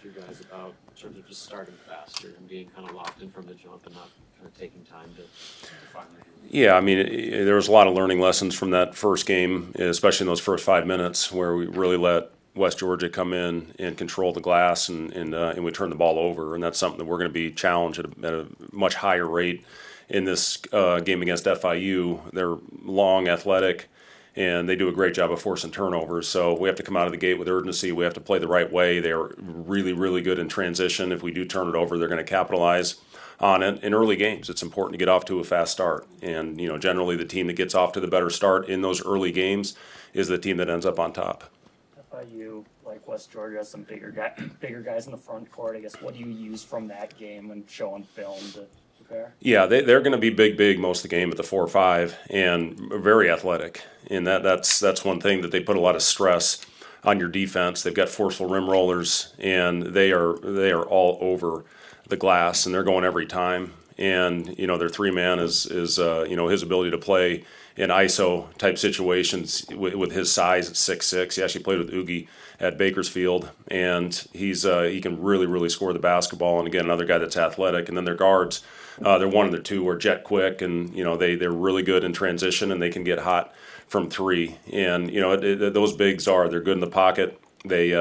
to you guys about in terms of just starting faster and being kind of locked in from the jump and not kind of taking time to find that? Yeah, I mean, there was a lot of learning lessons from that first game, especially in those first 5 minutes where we really let West Georgia come in and control the glass, and we turned the ball over. And that's something that we're going to be challenged at a much higher rate in this game against FIU. They're long, athletic, and they do a great job of forcing turnovers. So we have to come out of the gate with urgency. We have to play the right way. They are really, really good in transition. If we do turn it over, they're going to capitalize on it. In early games, it's important to get off to a fast start. And, generally the team that gets off to the better start in those early games is the team that ends up on top. FIU, like West Georgia, has some bigger guys in the front court. I guess, what do you use from that game and show on film to prepare? Yeah, they're going to be big most of the game at the 4 or 5 and very athletic. And that's one thing that they put a lot of stress on your defense. They've got forceful rim rollers, and they are all over the glass, and they're going every time. And their 3-man is his ability to play in ISO type situations with his size at 6'6". He actually played with Oogie at Bakersfield, and he can really score the basketball. And again, another guy that's athletic. And then their guards, they're 1 and 2 are jet quick, and they're really good in transition, and they can get hot from 3. And those bigs they're good in the pocket. They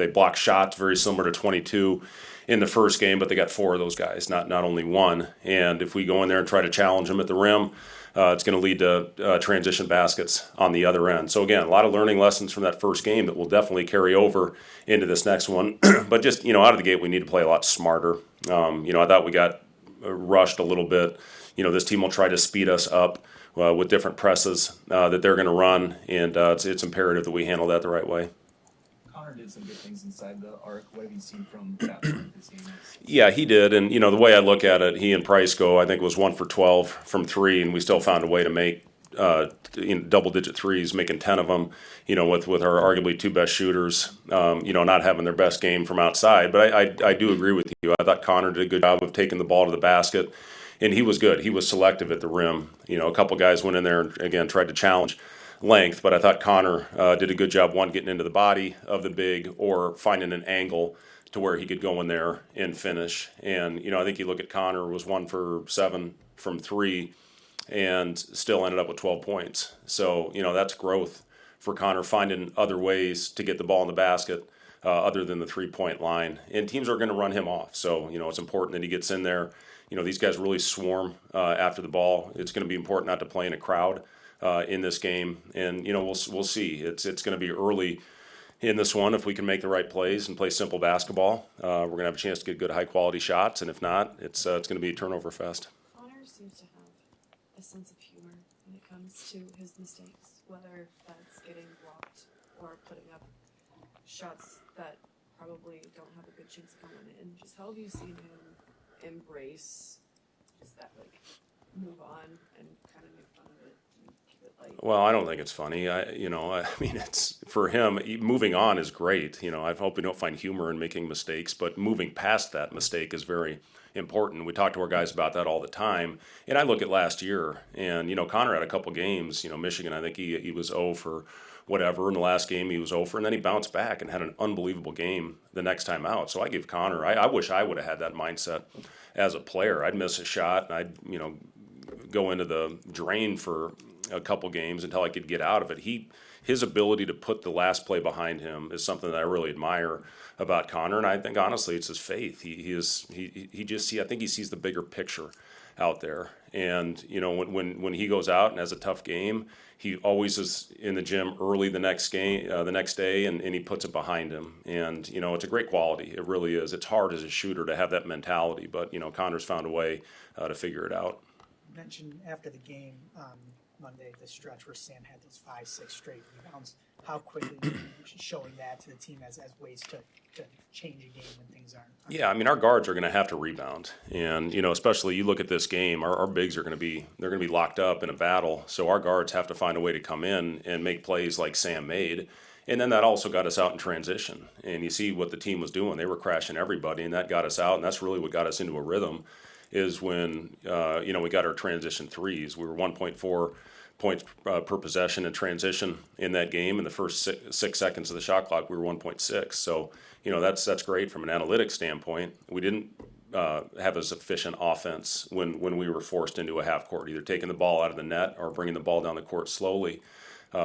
block shots very similar to 22 in the first game, but they got 4 of those guys, not only 1. And if we go in there and try to challenge them at the rim, it's going to lead to transition baskets on the other end. So again, a lot of learning lessons from that first game that will definitely carry over into this next one. But just out of the gate, we need to play a lot smarter. I thought we got rushed a little bit. This team will try to speed us up with different presses that they're going to run, and it's imperative that we handle that the right way. Connor did some good things inside the arc. What have you seen from that part of his game? Yeah, he did, and the way I look at it, he and Price I think, was 1 for 12 from 3, and we still found a way to make double-digit threes, making 10 of them. With our arguably 2 best shooters, not having their best game from outside. But I do agree with you. I thought Connor did a good job of taking the ball to the basket, and he was good. He was selective at the rim. A couple guys went in there and again tried to challenge length, but I thought Connor did a good job, one, getting into the body of the big or finding an angle to where he could go in there and finish. And, I think you look at Connor was 1 for 7 from 3 and still ended up with 12 points. So, that's growth for Connor, finding other ways to get the ball in the basket other than the 3-point line. And teams are going to run him off. So, it's important that he gets in there. These guys really swarm after the ball. It's going to be important not to play in a crowd in this game, and we'll see. It's going to be early in this one. If we can make the right plays and play simple basketball, we're going to have a chance to get good high quality shots, and if not, it's going to be a turnover fest. Connor seems to have a sense of humor when it comes to his mistakes, whether that's getting blocked or putting up shots that probably don't have a good chance of going in. Just how have you seen him embrace just that, move on and kind of make fun of it and keep it light? Well, I don't think it's funny. I mean, it's for him. Moving on is great. I hope we don't find humor in making mistakes, but moving past that mistake is very important. We talk to our guys about that all the time. And I look at last year, and Connor had a couple games. Michigan, I think he was 0 for whatever. In the last game, he was 0 for, and then he bounced back and had an unbelievable game the next time out. So I give Connor. I wish I would have had that mindset as a player. I'd miss a shot, and I'd go into the drain for a couple games until I could get out of it. His ability to put the last play behind him is something that I really admire about Connor, and I think honestly it's his faith. I think he sees the bigger picture out there. And when he goes out and has a tough game, he always is in the gym early the next day, and he puts it behind him. And it's a great quality. It really is. It's hard as a shooter to have that mentality, but Connor's found a way to figure it out. You mentioned after the game Monday, the stretch where Sam had those 5-6 straight rebounds. How quickly are you showing that to the team as ways to change a game when things aren't? Yeah, I mean, our guards are going to have to rebound, and especially you look at this game, our bigs are going to be locked up in a battle. So our guards have to find a way to come in and make plays like Sam made. And then that also got us out in transition. And you see what the team was doing. They were crashing everybody, and that got us out, and that's really what got us into a rhythm is when we got our transition threes. We were 1.4 points per possession in transition in that game. In the first 6 seconds of the shot clock, we were 1.6. So, that's great from an analytics standpoint. We didn't have as efficient offense when we were forced into a half court, either taking the ball out of the net or bringing the ball down the court slowly.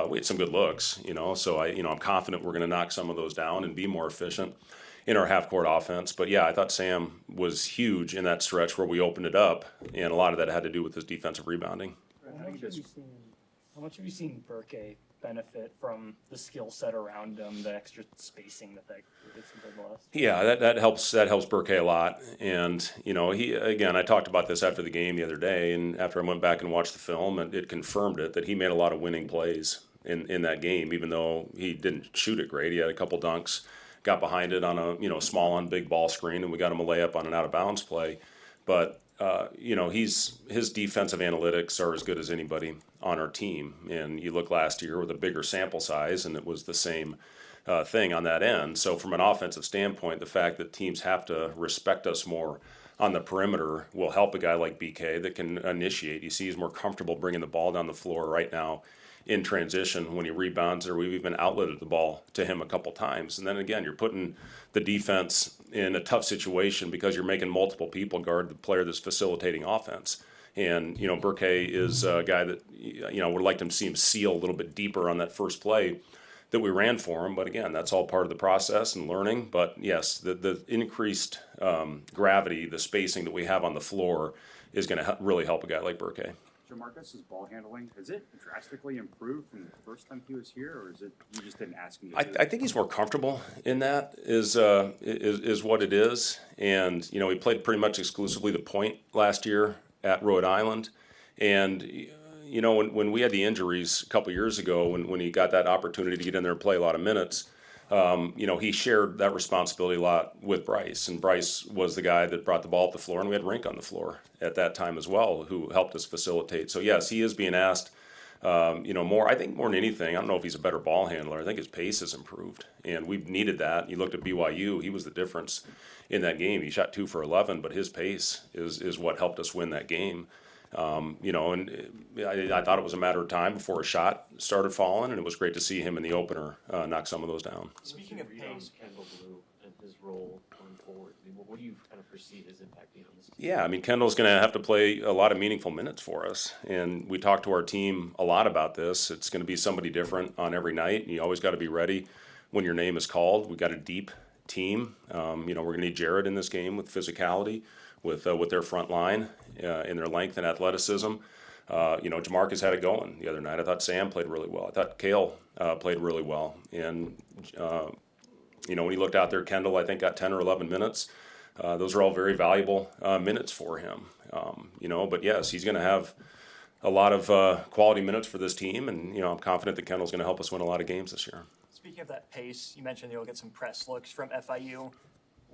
We had some good looks, so I'm confident we're going to knock some of those down and be more efficient in our half court offense. But yeah, I thought Sam was huge in that stretch where we opened it up, and a lot of that had to do with his defensive rebounding. How much have you seen Burke benefit from the skill set around him, the extra spacing that gets compared to last? Yeah, that helps Burke a lot. And I talked about this after the game the other day, and after I went back and watched the film, and it confirmed it that he made a lot of winning plays in that game, even though he didn't shoot it great. He had a couple dunks, got behind it on a small on big ball screen, and we got him a layup on an out of bounds play. But his defensive analytics are as good as anybody on our team. And you look last year with a bigger sample size, and it was the same thing on that end. So from an offensive standpoint, the fact that teams have to respect us more on the perimeter will help a guy like BK that can initiate. You see he's more comfortable bringing the ball down the floor right now in transition when he rebounds, or we've even outletted the ball to him a couple times. And then again, you're putting the defense in a tough situation because you're making multiple people guard the player that's facilitating offense. And, Burke is a guy that, would like to see him seal a little bit deeper on that first play that we ran for him. But again, that's all part of the process and learning. But yes, the increased gravity, the spacing that we have on the floor is going to really help a guy like Burke. Jamarcus's ball handling, has it drastically improved from the first time he was here, or is it you just didn't ask him to do I think he's more comfortable in that is what it is. And, he played pretty much exclusively the point last year at Rhode Island. And, when we had the injuries a couple years ago, when he got that opportunity to get in there and play a lot of minutes, he shared that responsibility a lot with Bryce. And Bryce was the guy that brought the ball up the floor, and we had Rink on the floor at that time as well, who helped us facilitate. So, yes, he is being asked, more. I think more than anything, I don't know if he's a better ball handler. I think his pace has improved, and we've needed that. You looked at BYU, he was the difference in that game. He shot 2 for 11, but his pace is what helped us win that game. And I thought it was a matter of time before a shot started falling, and it was great to see him in the opener knock some of those down. Speaking of pace, Kendall Blue and his role going forward, what do you kind of foresee his impact being on this team? Yeah, Kendall's going to have to play a lot of meaningful minutes for us, and we talked to our team a lot about this. It's going to be somebody different on every night, and you always got to be ready when your name is called. We've got a deep team. We're going to need Jared in this game with physicality, with their front line, in their length and athleticism. Jamarcus had it going the other night. I thought Sam played really well. I thought Kale played really well. And, when he looked out there, Kendall, I think, got 10 or 11 minutes. Those are all very valuable minutes for him. But yes, he's going to have a lot of quality minutes for this team. And, I'm confident that Kendall's going to help us win a lot of games this year. speaking of that pace, you mentioned you'll get some press looks from FIU.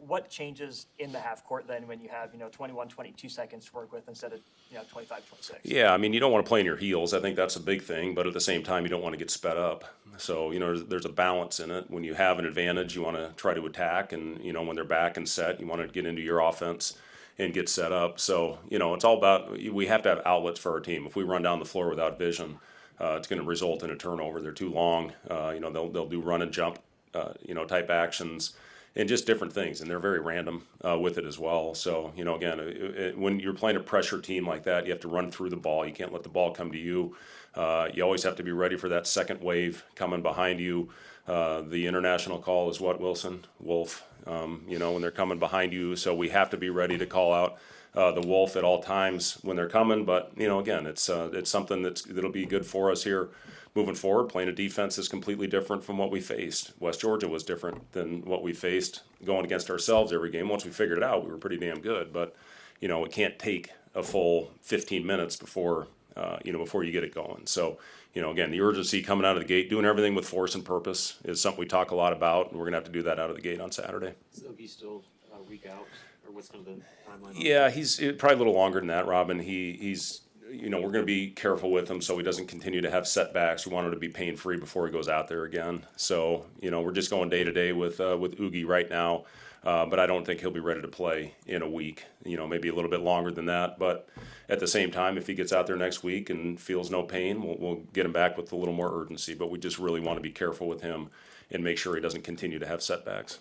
What changes in the half court then when you have, 21, 22 seconds to work with instead of, 25, 26? Yeah, you don't want to play in your heels. I think that's a big thing, but at the same time, you don't want to get sped up. So, there's a balance in it. When you have an advantage, you want to try to attack, and, when they're back and set, you want to get into your offense and get set up. So, it's all about, we have to have outlets for our team. If we run down the floor without vision, it's going to result in a turnover. They're too long. They'll do run and jump, type actions. And just different things, and they're very random with it as well. So, again, when you're playing a pressure team like that, you have to run through the ball. You can't let the ball come to you. You always have to be ready for that second wave coming behind you. The international call is what, Wilson? Wolf. When they're coming behind you. So we have to be ready to call out the wolf at all times when they're coming. But, again, it's something that'll be good for us here moving forward. Playing a defense is completely different from what we faced. West Georgia was different than what we faced going against ourselves every game. Once we figured it out, we were pretty damn good. But, it can't take a full 15 minutes before you get it going. So, again, the urgency coming out of the gate, doing everything with force and purpose is something we talk a lot about, and we're going to have to do that out of the gate on Saturday. So he's still a week out, or what's kind of the timeline? Yeah, he's probably a little longer than that, Robin. He's we're going to be careful with him so he doesn't continue to have setbacks. We want him to be pain-free before he goes out there again. So, we're just going day to day with Oogie right now. But I don't think he'll be ready to play in a week, maybe a little bit longer than that. But at the same time, if he gets out there next week and feels no pain, we'll get him back with a little more urgency. But we just really want to be careful with him and make sure he doesn't continue to have setbacks.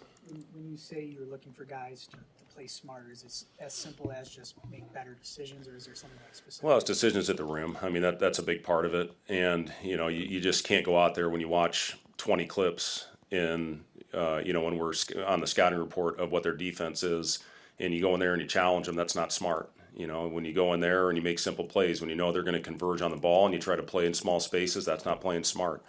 When you say you're looking for guys to play smarter, is it as simple as just make better decisions, or is there something like specific? Well, it's decisions at the rim. I mean, that's a big part of it. And, you just can't go out there when you watch 20 clips in, when we're on the scouting report of what their defense is, and you go in there and you challenge them, that's not smart. When you go in there and you make simple plays, when you know they're going to converge on the ball and you try to play in small spaces, that's not playing smart.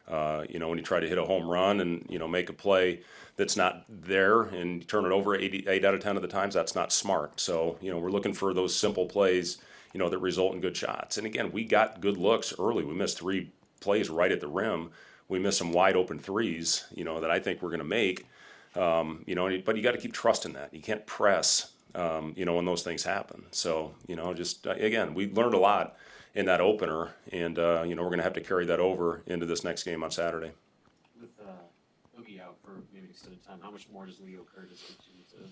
When you try to hit a home run and, make a play that's not there and turn it over 8 out of 10 of the times, that's not smart. So, we're looking for those simple plays, that result in good shots. And again, we got good looks early. We missed 3 plays right at the rim. We missed some wide open threes, that I think we're going to make. But you got to keep trusting that. You can't press, when those things happen. So, again, we learned a lot in that opener, and we're going to have to carry that over into this next game on Saturday. With Oogie out for maybe an extended time, how much more does Leo Curtis get you to?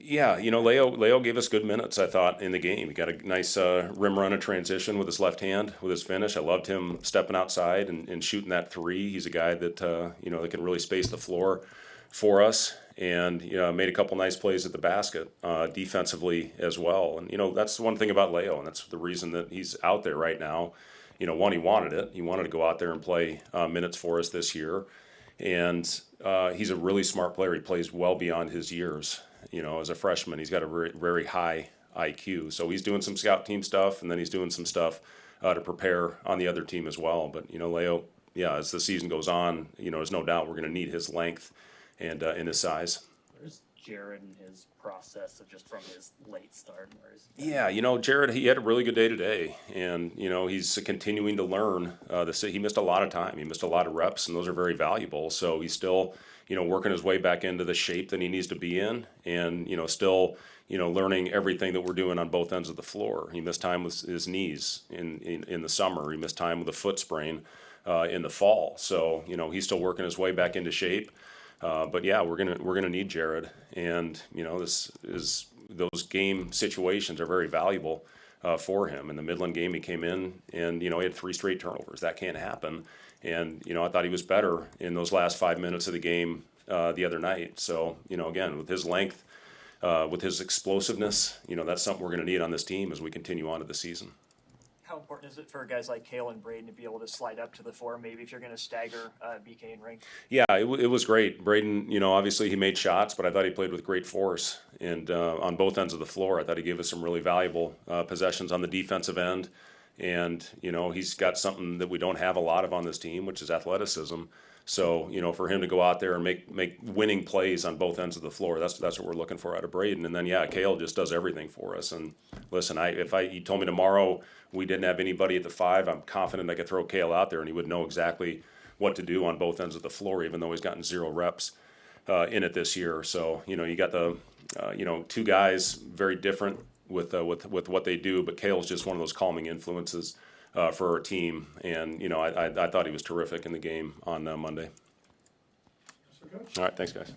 Yeah, Leo gave us good minutes, I thought, in the game. He got a nice rim run and transition with his left hand, with his finish. I loved him stepping outside and shooting that 3. He's a guy that, that can really space the floor for us, and made a couple nice plays at the basket defensively as well. And, that's one thing about Leo, and that's the reason that he's out there right now. One, he wanted it. He wanted to go out there and play minutes for us this year. And he's a really smart player. He plays well beyond his years. As a freshman, he's got a very, very high IQ. So he's doing some scout team stuff, and then he's doing some stuff to prepare on the other team as well. But, Leo, as the season goes on, there's no doubt we're going to need his length and in his size. Where's Jared and his process of just from his late start? Yeah, Jared, he had a really good day today, and he's continuing to learn. He missed a lot of time. He missed a lot of reps, and those are very valuable. So he's still, working his way back into the shape that he needs to be in, and still, learning everything that we're doing on both ends of the floor. He missed time with his knees in the summer. He missed time with a foot sprain in the fall. So he's still working his way back into shape. But yeah, we're gonna need Jared, and those game situations are very valuable for him. In the Midland game, he came in and he had 3 straight turnovers. That can't happen. And I thought he was better in those last 5 minutes of the game the other night. So again, with his length, with his explosiveness, that's something we're going to need on this team as we continue on to the season. How important is it for guys like Kale and Braden to be able to slide up to the 4, maybe if you're going to stagger BK and Ring? Yeah, it was great. Braden, obviously he made shots, but I thought he played with great force. And on both ends of the floor, I thought he gave us some really valuable possessions on the defensive end. And, he's got something that we don't have a lot of on this team, which is athleticism. So, for him to go out there and make winning plays on both ends of the floor, that's what we're looking for out of Braden. And then, Kale just does everything for us. And listen, you told me tomorrow we didn't have anybody at the 5, I'm confident I could throw Kale out there and he would know exactly what to do on both ends of the floor, even though he's gotten 0 reps in it this year. So, you got the, 2 guys very different with what they do, but Kale's just one of those calming influences for our team, and I thought he was terrific in the game on Monday. All right, thanks guys.